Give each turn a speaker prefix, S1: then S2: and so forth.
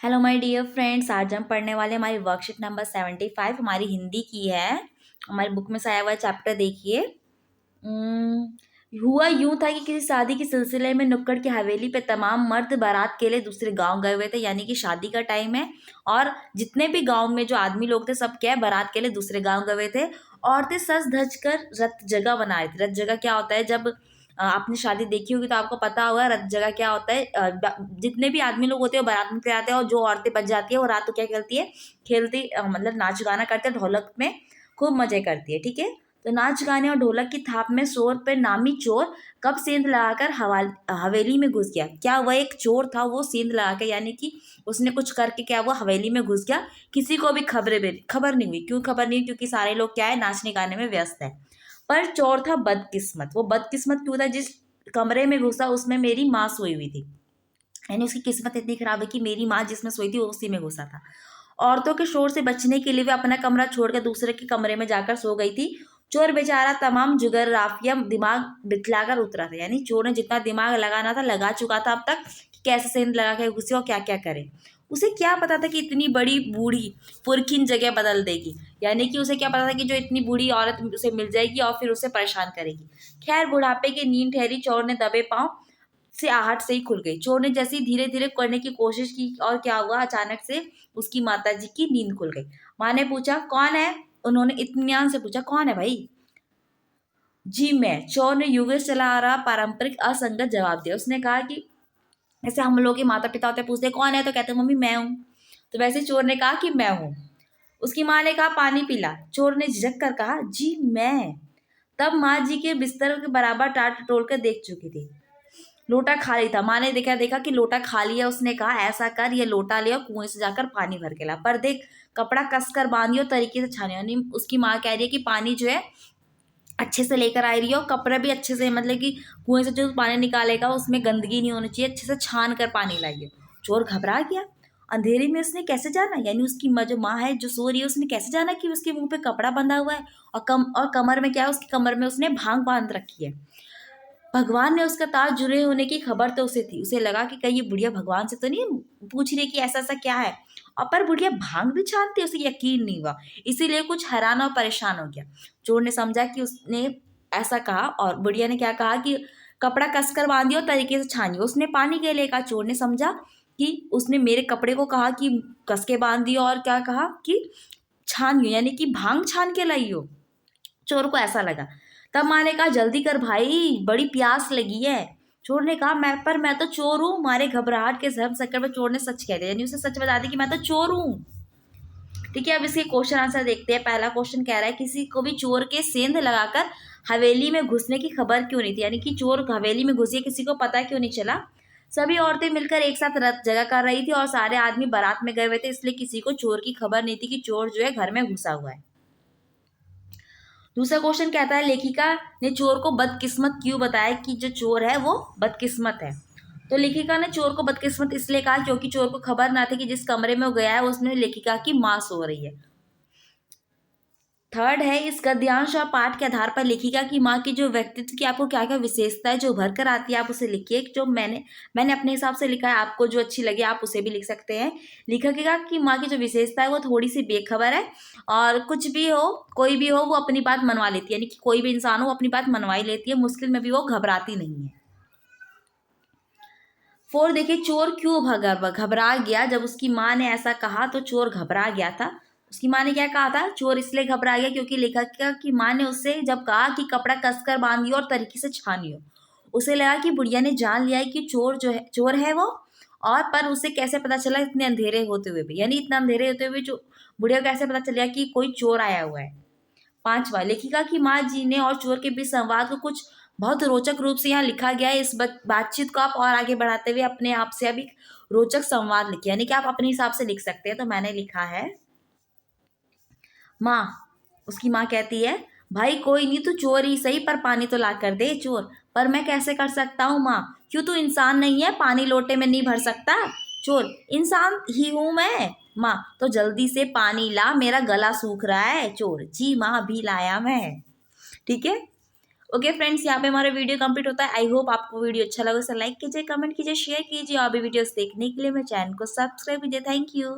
S1: Hello my dear friends, आज हम पढ़ने वाले हमारी वर्कशीट नंबर 75 हमारी हिंदी की है। हमारी बुक में से आया हुआ चैप्टर देखिए। उम्म, हुआ यूं था कि किसी शादी के सिलसिले में नुक्कड़ की हवेली पे तमाम मर्द बारात के लिए दूसरे गांव गए हुए थे। यानी कि शादी का टाइम है और जितने भी गांव में जो आदमी लोग थे सब क्या है, बारात के लिए दूसरे गांव गए हुए थे। औरतें सज धज कर रत जगह बना रही थी। रत जगह क्या होता है? जब आपने शादी देखी होगी तो आपको पता होगा रत जगह क्या होता है। जितने भी आदमी लोग होते हैं वो बारात में आते हैं और जो औरतें बच जाती है वो रात को क्या करती है, खेलती मतलब नाच गाना करते हैं, ढोलक में खूब मजे करती है। ठीक है, तो नाच गाने और ढोलक की थाप में शोर पे नामी चोर कब सेंध लगाकर हवेली में घुस गया। क्या वह एक चोर था? वो सेंध लगा के यानी कि उसने कुछ करके क्या वो हवेली में घुस गया। किसी को भी खबर नहीं हुई। क्यों खबर नहीं हुई? क्योंकि सारे लोग क्या है, नाचने गाने में व्यस्त है। पर चोर था बदकिस्मत। वो बदकिस्मत क्यों था? जिस कमरे में घुसा उसमें मेरी माँ सोई हुई थी। यानी उसकी किस्मत इतनी खराब है कि मेरी माँ जिसमें सोई थी वो उसी में घुसा था। औरतों के शोर से बचने के लिए वे अपना कमरा छोड़कर दूसरे के कमरे में जाकर सो गई थी। चोर बेचारा तमाम जुगर राफिया दिमाग बितलाकर उतरा था। यानी चोर ने जितना दिमाग लगाना था लगा चुका था अब तक कि कैसे सेंध लगा के घुसे और क्या क्या करे। उसे क्या पता था कि इतनी बड़ी बूढ़ी पुरखिन जगह बदल देगी। यानी कि उसे क्या पता था कि जो इतनी बूढ़ी औरत उसे मिल जाएगी और फिर उसे परेशान करेगी। खैर, बुढ़ापे की नींद ठहरी। चोर ने दबे पांव से आहट से ही खुल गई। चोर ने जैसे ही धीरे धीरे करने की कोशिश की और क्या हुआ, अचानक से उसकी माता जी की नींद खुल गई। माँ ने पूछा, कौन है? उन्होंने इत्मीनान से पूछा, कौन है भाई? जी मैं। चोर ने युगे से चला आ रहा पारंपरिक असंगत जवाब दिया। उसने कहा कि ऐसे हम लोग के माता पिता होते पूछते कौन है तो कहते मम्मी मैं हूँ। तो वैसे चोर ने कहा कि मैं हूँ। उसकी माँ ने कहा पानी पिला। चोर ने झिझक कर कहा जी मैं। तब माँ जी के बिस्तर के बराबर टाट टटोल कर देख चुकी थी। लोटा खाली था। माँ ने देखा देखा कि लोटा खाली है। उसने कहा ऐसा कर, ये लोटा ले और कुएं से जाकर पानी भर के ला, पर देख कपड़ा कसकर बांधियो, तरीके से छानियो। यानी उसकी माँ कह रही है कि पानी जो है अच्छे से लेकर आ रही हो, कपड़ा भी अच्छे से, मतलब कि कुएं से जो पानी निकालेगा उसमें गंदगी नहीं होनी चाहिए, अच्छे से छान कर पानी लाइए। चोर घबरा गया। अंधेरे में उसने कैसे जाना, यानी उसकी जो माँ है जो सो रही है उसने कैसे जाना कि उसके मुंह पे कपड़ा बंधा हुआ है और कमर में क्या है, उसकी कमर में उसने भांग बांध रखी है। भगवान ने उसका तार जुड़े होने की खबर तो उसे थी। उसे लगा कि कहीं ये बुढ़िया भगवान से तो नहीं पूछ रही कि ऐसा ऐसा क्या है। और पर बुढ़िया भांग भी छानती है, उसे यकीन नहीं हुआ। इसीलिए कुछ हैरान और परेशान हो गया। चोर ने समझा कि उसने ऐसा कहा और बुढ़िया ने क्या कहा कि कपड़ा कसकर बांधियो, तरीके से छानियो। उसने पानी के लिए कहा। चोर ने समझा कि उसने मेरे कपड़े को कहा कि कस के बांध दियो और क्या कहा कि छानियो, यानी कि भांग छान के लाइयो। चोर को ऐसा लगा। तब माँ ने कहा जल्दी कर भाई, बड़ी प्यास लगी है। चोर ने कहा मैं तो चोर हूँ। मारे घबराहट के धर्म चक्कर में चोर ने सच कह दिया, यानी उसे सच बता दी कि मैं तो चोर हूँ। ठीक है, अब इसके क्वेश्चन आंसर देखते हैं। पहला क्वेश्चन कह रहा है किसी को भी चोर के सेंध लगाकर हवेली में घुसने की खबर क्यों नहीं थी। यानी कि चोर हवेली में घुसी, किसी को पता क्यों नहीं चला। सभी औरतें मिलकर एक साथ रत जगह कर रही थी और सारे आदमी बारात में गए हुए थे, इसलिए किसी को चोर की खबर नहीं थी कि चोर जो है घर में घुसा हुआ है। दूसरा क्वेश्चन कहता है लेखिका ने चोर को बदकिस्मत क्यों बताया कि जो चोर है वो बदकिस्मत है। तो लेखिका ने चोर को बदकिस्मत इसलिए कहा क्योंकि चोर को खबर ना थी कि जिस कमरे में वो गया है उसमें लेखिका की माँ सो रही है। थर्ड है इस गद्यांश और पाठ के आधार पर लेखिका की माँ की जो व्यक्तित्व की आपको क्या क्या विशेषता है जो उभर कर आती है आप उसे लिखिए। जो मैंने अपने हिसाब से लिखा है, आपको जो अच्छी लगे आप उसे भी लिख सकते हैं। लेखिका की माँ की जो विशेषता है वो थोड़ी सी बेखबर है और कुछ भी हो, कोई भी हो, वो अपनी बात मनवा लेती है। यानी कि कोई भी इंसान हो अपनी बात मनवा ही लेती है, मुश्किल में भी वो घबराती नहीं है। फोर देखिए, चोर क्यों घबरा गया। जब उसकी माँ ने ऐसा कहा तो चोर घबरा गया था। उसकी माँ ने क्या कहा था? चोर इसलिए घबरा गया क्योंकि लेखक की माँ ने उससे जब कहा कि कपड़ा कसकर बांधियो और तरीके से छानियो, उसे लगा कि बुढ़िया ने जान लिया है कि चोर है वो। और पर उसे कैसे पता चला इतने अंधेरे होते हुए भी, यानी इतना अंधेरे होते हुए जो बुढ़िया को कैसे पता चला कि कोई चोर आया हुआ है। पांचवा, लेखिका की माँ जी ने और चोर के बीच संवाद को कुछ बहुत रोचक रूप से यहाँ लिखा गया है। इस बातचीत को आप और आगे बढ़ाते हुए अपने आप से अभी रोचक संवाद लिखिए, यानी कि आप अपने हिसाब से लिख सकते हैं। तो मैंने लिखा है माँ। उसकी माँ कहती है भाई कोई नहीं, तू चोर ही सही पर पानी तो ला कर दे। चोर, पर मैं कैसे कर सकता हूँ माँ? क्यों तू इंसान नहीं है? पानी लोटे में नहीं भर सकता? चोर, इंसान ही हूं मैं। माँ, तो जल्दी से पानी ला, मेरा गला सूख रहा है। चोर, जी माँ अभी लाया मैं। ठीक है, ओके फ्रेंड्स, यहाँ पे हमारा वीडियो कंप्लीट होता है। आई होप आपको वीडियो अच्छा लगा, उसे लाइक कीजिए, कमेंट कीजिए, शेयर कीजिए। और भी वीडियोस देखने के लिए मेरे चैनल को सब्सक्राइब कीजिए। Thank you.